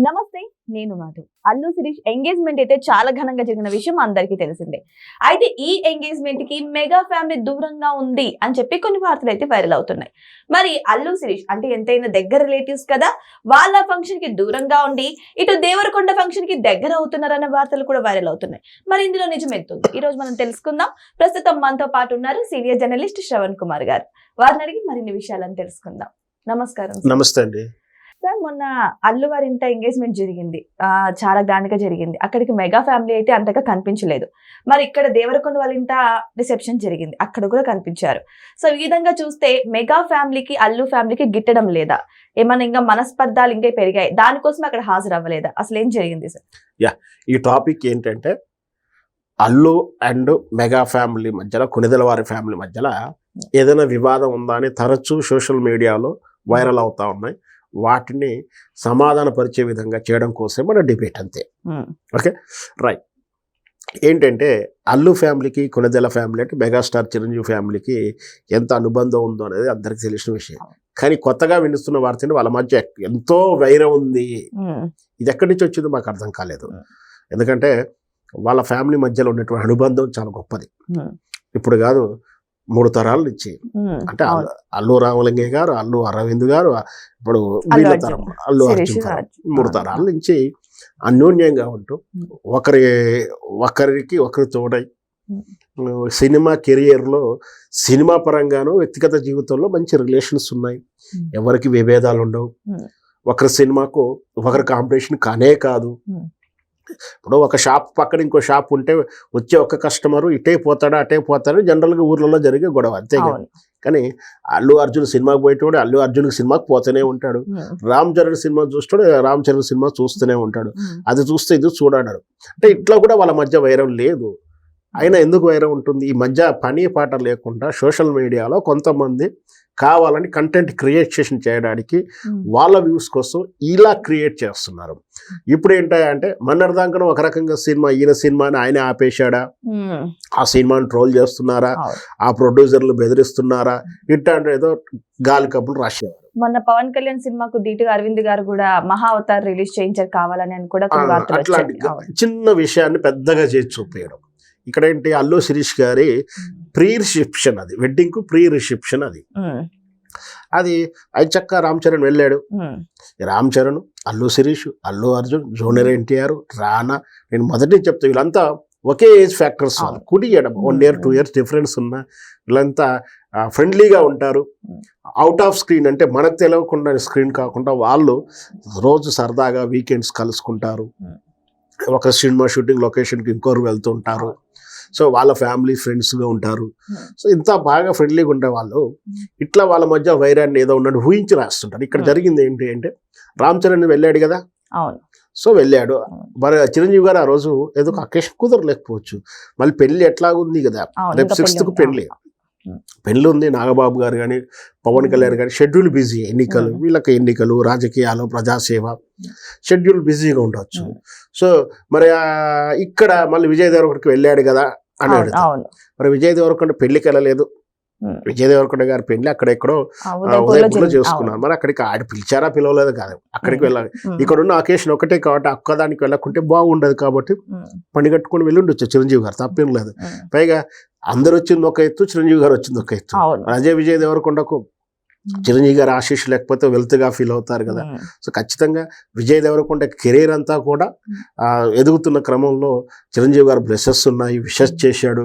నమస్తే, నేను మాధు. అల్లు శిరీష్ ఎంగేజ్మెంట్ అయితే చాలా ఘనంగా జరిగిన విషయం అందరికీ తెలిసిందే. అయితే ఈ ఎంగేజ్మెంట్ కి మెగా ఫ్యామిలీ దూరంగా ఉంది అని చెప్పి కొన్ని వార్తలు అయితే వైరల్ అవుతున్నాయి. మరి అల్లు శిరీష్ అంటే ఎంతైనా దగ్గర రిలేటివ్స్ కదా, వాళ్ళ ఫంక్షన్ కి దూరంగా ఉండి ఇటు దేవరకొండ ఫంక్షన్ కి దగ్గర అవుతున్నారన్న వార్తలు కూడా వైరల్ అవుతున్నాయి. మరి ఇందులో నిజం ఎంతుంది ఈ రోజు మనం తెలుసుకుందాం. ప్రస్తుతం మనతో పాటు ఉన్నారు సీనియర్ జర్నలిస్ట్ శ్రవణ్ కుమార్ గారు. వారిని అడిగి మరిన్ని విషయాలను తెలుసుకుందాం. నమస్కారం. నమస్తే అండి. సార్, మొన్న అల్లు వారి ఇంట ఎంగేజ్మెంట్ జరిగింది, చాలా గ్రాండ్ గా జరిగింది. అక్కడికి మెగా ఫ్యామిలీ అయితే అంతగా కనిపించలేదు. మరి ఇక్కడ దేవరకొండ వాళ్ళ ఇంట రిసెప్షన్ జరిగింది, అక్కడ కూడా కనిపించారు. సో ఈ విధంగా చూస్తే మెగా ఫ్యామిలీకి అల్లు ఫ్యామిలీకి గిట్టడం లేదా, ఏమన్నా ఇంకా మనస్పర్ధాలు ఇంకా పెరిగాయి, దానికోసం అక్కడ హాజరు అవ్వలేదా, అసలు ఏం జరిగింది సార్? ఈ టాపిక్ ఏంటంటే అల్లు అండ్ మెగా ఫ్యామిలీ మధ్యలో, కొనిదెల వారి ఫ్యామిలీ మధ్యలో ఏదైనా వివాదం ఉందా అని తరచూ సోషల్ మీడియాలో వైరల్ అవుతా ఉన్నాయి. వాటిని సమాధానపరిచే విధంగా చేయడం కోసం మన డిబేట్ అంతే. Okay, right. ఏంటంటే అల్లు ఫ్యామిలీకి కొనిదెల ఫ్యామిలీ అంటే మెగాస్టార్ చిరంజీవి ఫ్యామిలీకి ఎంత అనుబంధం ఉందో అనేది అందరికి తెలిసిన విషయం. కానీ కొత్తగా వినిస్తున్న వార్త వాళ్ళ మధ్య ఎంతో వైరం ఉంది. ఇది ఎక్కడి నుంచి వచ్చిందో మాకు అర్థం కాలేదు. ఎందుకంటే వాళ్ళ ఫ్యామిలీ మధ్యలో ఉన్నటువంటి అనుబంధం చాలా గొప్పది. ఇప్పుడు కాదు, 3 తరాల నుంచి, అంటే అల్లు రామలింగయ్య గారు, అల్లు అరవింద్ గారు, ఇప్పుడు వీళ్ళ తరం అల్లు అర్జున్ గారు, 3 తరాల నుంచి అన్యోన్యంగా ఉంటూ ఒకరికి తోడై సినిమా కెరియర్లో, సినిమా పరంగాను వ్యక్తిగత జీవితంలో మంచి రిలేషన్స్ ఉన్నాయి. ఎవరికి విభేదాలు ఉండవు. ఒకరి సినిమాకు ఒకరి కాంపిటీషన్ కానే కాదు. ఇప్పుడు ఒక షాప్ పక్కన ఇంకో షాప్ ఉంటే వచ్చే ఒక కస్టమరు ఇటే పోతాడా అటే పోతాడు, జనరల్గా ఊర్లలో జరిగే గొడవ అంతే. కానీ అల్లు అర్జున్ సినిమాకి పోయేటోడు అల్లు అర్జున్ సినిమాకి పోతూనే ఉంటాడు. రామ్ చరణ్ సినిమా చూస్తాడు, రామ్ చరణ్ సినిమా చూస్తూనే ఉంటాడు. అది చూస్తే ఇది చూడాడు. అంటే ఇట్లా కూడా వాళ్ళ మధ్య వైరం లేదు. అయినా ఎందుకు వైరం ఉంటుంది? ఈ మధ్య పని పాట లేకుండా సోషల్ మీడియాలో కొంతమంది కావాలని కంటెంట్ క్రియేషన్ చేయడానికి వాళ్ళ వ్యూస్ కోసం ఇలా క్రియేట్ చేస్తున్నారు. ఇప్పుడు ఏంటంటే మొన్నటిదాకా ఒక రకంగా సినిమా, ఈయన సినిమాని ఆయన ఆపేశాడా, ఆ సినిమాని ట్రోల్ చేస్తున్నారా, ఆ ప్రొడ్యూసర్లు బెదిరిస్తున్నారా, ఇట్లాంటి ఏదో గాలి కబులు రాసేవారు. మొన్న పవన్ కళ్యాణ్ సినిమాకు ధీటుగా అరవింద్ గారు కూడా మహా అవతార్ రిలీజ్ చేయించారు కావాలని అని కూడా అట్లాంటి చిన్న విషయాన్ని పెద్దగా చేసి చూపేయడం. ఇక్కడ ఏంటి, అల్లు శిరీష్ గారి ప్రీ రిసెప్షన్, అది వెడ్డింగ్ కు ప్రీ రిసెప్షన్. అది చక్క రామ్ చరణ్ వెళ్ళాడు. రామ్ చరణ్, అల్లు శిరీష్, అల్లు అర్జున్, జూనియర్ ఎన్టీఆర్, రానా, నేను మొదటి చెప్తా వీళ్ళంతా ఒకే ఏజ్ ఫ్యాక్టర్స్. వాళ్ళు కుడి ఎడమ 1 year 2 years డిఫరెన్స్ ఉన్న వీళ్ళంతా ఫ్రెండ్లీగా ఉంటారు. అవుట్ ఆఫ్ స్క్రీన్ అంటే మనకు తెలియకుండా స్క్రీన్ కాకుండా వాళ్ళు రోజు సరదాగా వీకెండ్స్ కలుసుకుంటారు. ఒక సినిమా షూటింగ్ లొకేషన్కి ఇంకోరు వెళ్తుంటారు. సో వాళ్ళ ఫ్యామిలీ ఫ్రెండ్స్గా ఉంటారు. సో ఇంత బాగా ఫ్రెండ్లీగా ఉండే వాళ్ళు ఇట్లా వాళ్ళ మధ్య వైరాన్ని ఏదో ఉన్నట్టు ఊహించి రాస్తుంటారు. ఇక్కడ జరిగింది ఏంటి అంటే, రామ్ చరణ్ వెళ్ళాడు కదా, సో వెళ్ళాడు. మరి చిరంజీవి గారు ఆ రోజు ఏదో అకేషన్ కుదరలేకపోవచ్చు. మళ్ళీ పెళ్లి ఎట్లా ఉంది కదా, రేపు 6th పెళ్లి ఉంది. నాగబాబు గారు కానీ పవన్ కళ్యాణ్ కానీ షెడ్యూల్ బిజీ, ఎన్నికలు, వీళ్ళకి ఎన్నికలు, రాజకీయాలు, ప్రజాసేవ, షెడ్యూల్ బిజీగా ఉండవచ్చు. సో మరి ఇక్కడ మళ్ళీ విజయ్ దేవరకొండకి వెళ్ళాడు కదా అని అడుగుతారు. మరి విజయ్ దేవరకొండ పెళ్లికి వెళ్ళలేదు. విజయ్ దేవరకొండ గారి పెళ్లి అక్కడెక్కడో ఉదయపూర్లో చేసుకున్నారు. మరి అక్కడికి ఆడి పిలిచారా పిలవలేదు కాదు, అక్కడికి వెళ్ళాలి. ఇక్కడ ఉన్న అకేషన్ ఒకటే కాబట్టి ఒక్కదానికి వెళ్ళకుంటే బాగుండదు కాబట్టి పని కట్టుకుని వెళ్ళి ఉండొచ్చు చిరంజీవి గారు, తప్పేం లేదు. పైగా అందరు వచ్చింది ఒక ఎత్తు, చిరంజీవి గారు వచ్చింది ఒక ఎత్తు. అజయ్ విజయ్ దేవరకొండకు చిరంజీవి గారు ఆశీస్సు లేకపోతే వెల్త్గా ఫీల్ అవుతారు కదా. సో ఖచ్చితంగా విజయ్ దేవరకొండ కెరీర్ అంతా కూడా ఎదుగుతున్న క్రమంలో చిరంజీవి గారు బ్లెస్సెస్ ఉన్నాయి, విషెస్ చేశాడు.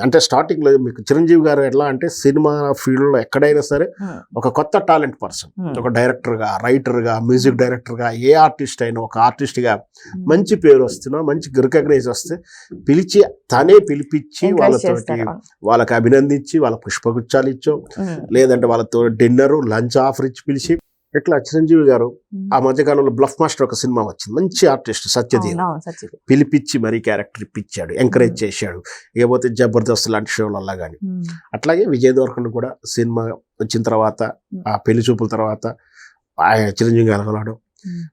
అంటే స్టార్టింగ్లో మీకు చిరంజీవి గారు ఎట్లా అంటే సినిమా ఫీల్డ్లో ఎక్కడైనా సరే ఒక కొత్త టాలెంట్ పర్సన్, ఒక డైరెక్టర్గా, రైటర్గా, మ్యూజిక్ డైరెక్టర్గా, ఏ ఆర్టిస్ట్ అయినా ఒక ఆర్టిస్ట్గా మంచి పేరు వస్తున్నా, మంచి రికగ్నైజ్ వస్తే తనే పిలిపించి వాళ్ళకి అభినందించి వాళ్ళ పుష్పగుచ్చాలు ఇచ్చో, లేదంటే వాళ్ళతో డిన్నర్ లంచ్ ఆఫర్ ఇచ్చి పిలిచి, ఇట్లా చిరంజీవి గారు ఆ మధ్యకాలంలో బ్లఫ్ మాస్టర్ ఒక సినిమా వచ్చింది, మంచి ఆర్టిస్ట్ సత్యదేవ్, పిలిపించి మరీ క్యారెక్టర్ ఇప్పించాడు, ఎంకరేజ్ చేశాడు. ఇకపోతే జబర్దస్త్ లాంటి షోలల్లా కానీ. అట్లాగే విజయ్ దేవరకొండ కూడా సినిమా వచ్చిన తర్వాత, ఆ పెళ్లి చూపుల తర్వాత ఆయన చిరంజీవి గారు కలవడం,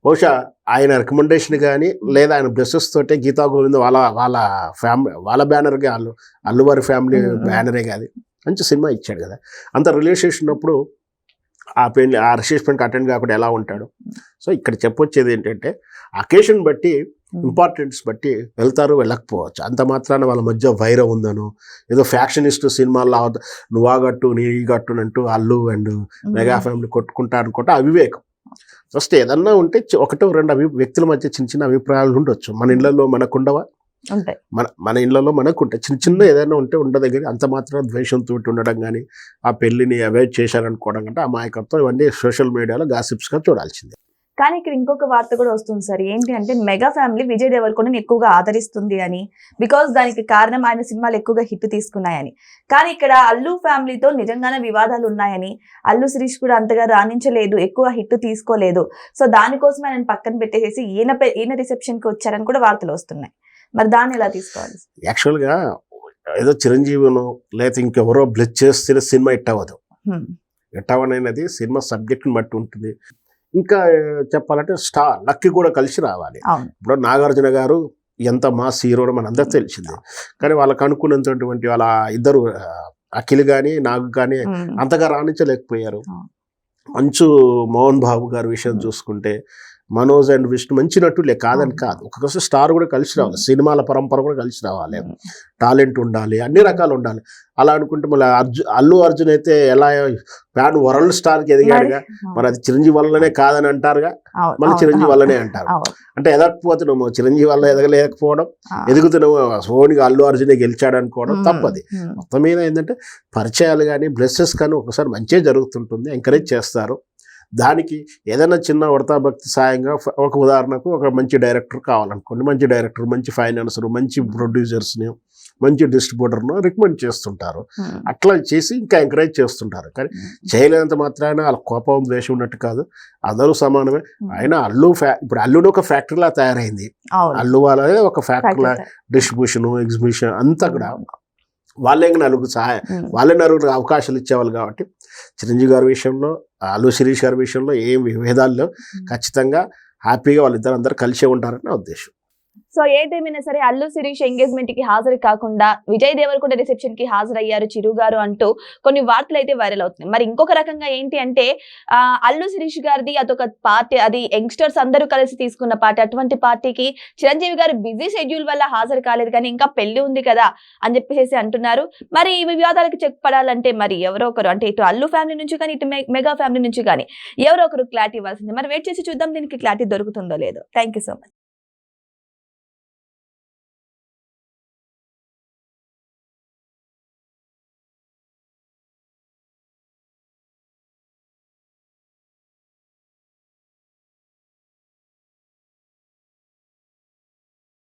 బహుశా ఆయన రికమెండేషన్ కానీ లేదా ఆయన బ్లెస్సెస్ తోటే గీతా గోవింద్ వాళ్ళ ఫ్యామిలీ, వాళ్ళ బ్యానర్గా, అల్లువారి ఫ్యామిలీ బ్యానరే కాదు, మంచి సినిమా ఇచ్చాడు కదా. అంత రిలేషన్ ఉన్నప్పుడు ఆ రిసెప్షన్కి అటెండ్ కాకుండా ఎలా ఉంటాడు. సో ఇక్కడ చెప్పొచ్చేది ఏంటంటే అకేషన్ బట్టి ఇంపార్టెన్స్ బట్టి వెళ్తారు, వెళ్ళకపోవచ్చు. అంత మాత్రాన వాళ్ళ మధ్య వైరం ఉందను, ఏదో ఫ్యాక్షనిస్ట్ సినిమాల్లో నువ్వు ఆగట్టు నీ గట్టునంటూ అల్లు అండ్ మెగా ఫ్యామిలీ కొట్టుకుంటా అనుకుంటే అవివేకం. ఫస్ట్ ఏదన్నా ఉంటే ఒకటో రెండు వ్యక్తుల మధ్య చిన్న చిన్న అభిప్రాయాలు ఉండొచ్చు. మన ఇళ్లలో మనకుండవా? ఉంటాయి. మన ఇళ్లలో మనకు ఉంటాయి. చిన్న చిన్న ఏదైనా ఉంటే ఉండదగ్గర అంత మాత్రం ద్వేషంతో ఉండడం కానీ ఆ పెళ్లిని అవాయిడ్ చేశారనుకోవడం కంటే అమాయకత్వం ఇవన్నీ సోషల్ మీడియాలో గాసిప్స్గా చూడాల్సిందే. కానీ ఇక్కడ ఇంకొక వార్త కూడా వస్తుంది సార్. ఏంటి అంటే మెగా ఫ్యామిలీ విజయ్ దేవరకొండని ఎక్కువగా ఆదరిస్తుంది అని, బికాస్ దానికి కారణం ఆయన సినిమాలు ఎక్కువగా హిట్ తీసుకున్నాయని. కానీ ఇక్కడ అల్లు ఫ్యామిలీతో నిజంగానే వివాదాలు ఉన్నాయని, అల్లు శిరీష్ కూడా అంతగా రాణించలేదు, ఎక్కువ హిట్ తీసుకోలేదు, సో దానికోసం ఆయన పక్కన పెట్టేసి ఈయన రిసెప్షన్కి వచ్చారని కూడా వార్తలు వస్తున్నాయి. మరి దాన్ని ఎలా తీసుకోవాలి? యాక్చువల్గా ఏదో చిరంజీవిను లేకపోతే ఇంకెవరో బ్లెచ్ చేస్తే సినిమా హిట్ అవ్వదు. హిట్ అవ్వనది సినిమా సబ్జెక్ట్ని బట్టి ఉంటుంది. ఇంకా చెప్పాలంటే స్టార్ లక్కి కూడా కలిసి రావాలి. ఇప్పుడు నాగార్జున గారు ఎంత మాస్ హీరో మనందరూ తెలిసిందే. కానీ వాళ్ళకు అనుకున్నటువంటి వాళ్ళ ఇద్దరు అఖిల్ కానీ నాగ్ కానీ అంతగా రాణించలేకపోయారు. మంచు మోహన్ బాబు గారి విషయం చూసుకుంటే మనోజ్ అండ్ విష్ణు మంచి నటులే, కాదని కాదు. ఒక్కొక్కసారి స్టార్ కూడా కలిసి రావాలి, సినిమాల పరంపర కూడా కలిసి రావాలి, టాలెంట్ ఉండాలి, అన్ని రకాలు ఉండాలి. అలా అనుకుంటే మళ్ళీ అల్లు అర్జున్ అయితే ఎలా ప్యాన్ వరల్డ్ స్టార్కి ఎదిగాడుగా, మరి అది చిరంజీవి వల్లనే కాదని అంటారుగా, మళ్ళీ చిరంజీవి వల్లనే అంటారు. అంటే ఎదగకపోతున్నాము, చిరంజీవి వల్ల ఎదగలేకపోవడం, ఎదుగుతున్నాము సోనిగా అల్లు అర్జునే గెలిచాడు అనుకోవడం తప్పది. మొత్తం మీద ఏంటంటే పరిచయాలు కానీ బ్లెస్సెస్ కానీ ఒకసారి మంచిగా జరుగుతుంటుంది, ఎంకరేజ్ చేస్తారు. దానికి ఏదైనా చిన్న వడతాభక్తి సాయంగా ఒక ఉదాహరణకు ఒక మంచి డైరెక్టర్ కావాలనుకోండి, మంచి డైరెక్టర్, మంచి ఫైనాన్సర్, మంచి ప్రొడ్యూసర్స్ని, మంచి డిస్ట్రిబ్యూటర్ను రికమెండ్ చేస్తుంటారు. అట్లా చేసి ఇంకా ఎంకరేజ్ చేస్తుంటారు. కానీ చేయలేనంత మాత్రాన వాళ్ళ కోపం ద్వేషం ఉన్నట్టు కాదు, అందరూ సమానమే. ఆయన ఇప్పుడు అల్లుని ఒక ఫ్యాక్టరీలా తయారైంది. అల్లు వాళ్ళే ఒక ఫ్యాక్టరీలా డిస్ట్రిబ్యూషన్, ఎగ్జిబిషన్ అంతా కూడా వాళ్ళే నలుగురు అవకాశాలు ఇచ్చేవాళ్ళు. కాబట్టి చిరంజీవి గారి విషయంలో, అల్లు శిరీష్ గారి విషయంలో ఏం విభేదాల్లో ఖచ్చితంగా హ్యాపీగా వాళ్ళిద్దరు అందరూ కలిసే ఉంటారని నా ఉద్దేశం. సో ఏదేమైనా సరే అల్లు శిరీష్ ఎంగేజ్మెంట్ కి హాజరు కాకుండా విజయ్ దేవరకొండ రిసెప్షన్ కి హాజరయ్యారు చిరు గారు అంటూ కొన్ని వార్తలు అయితే వైరల్ అవుతున్నాయి. మరి ఇంకొక రకంగా ఏంటి అంటే అల్లు శిరీష్ గారిది అదొక పార్టీ, అది యంగ్స్టర్స్ అందరూ కలిసి తీసుకున్న పార్టీ. అటువంటి పార్టీకి చిరంజీవి గారు బిజీ షెడ్యూల్ వల్ల హాజరు కాలేదు, కానీ ఇంకా పెళ్లి ఉంది కదా అని చెప్పేసి అంటున్నారు. మరి ఈ వివాదాలకు చెక్ పడాలంటే మరి ఎవరో ఒకరు, అంటే ఇటు అల్లు ఫ్యామిలీ నుంచి కానీ ఇటు మెగా ఫ్యామిలీ నుంచి కానీ ఎవరో ఒకరు క్లారిటీ ఇవ్వాల్సింది. మరి వెయిట్ చేసి చూద్దాం దీనికి క్లారిటీ దొరుకుతుందో లేదో. Thank you so much.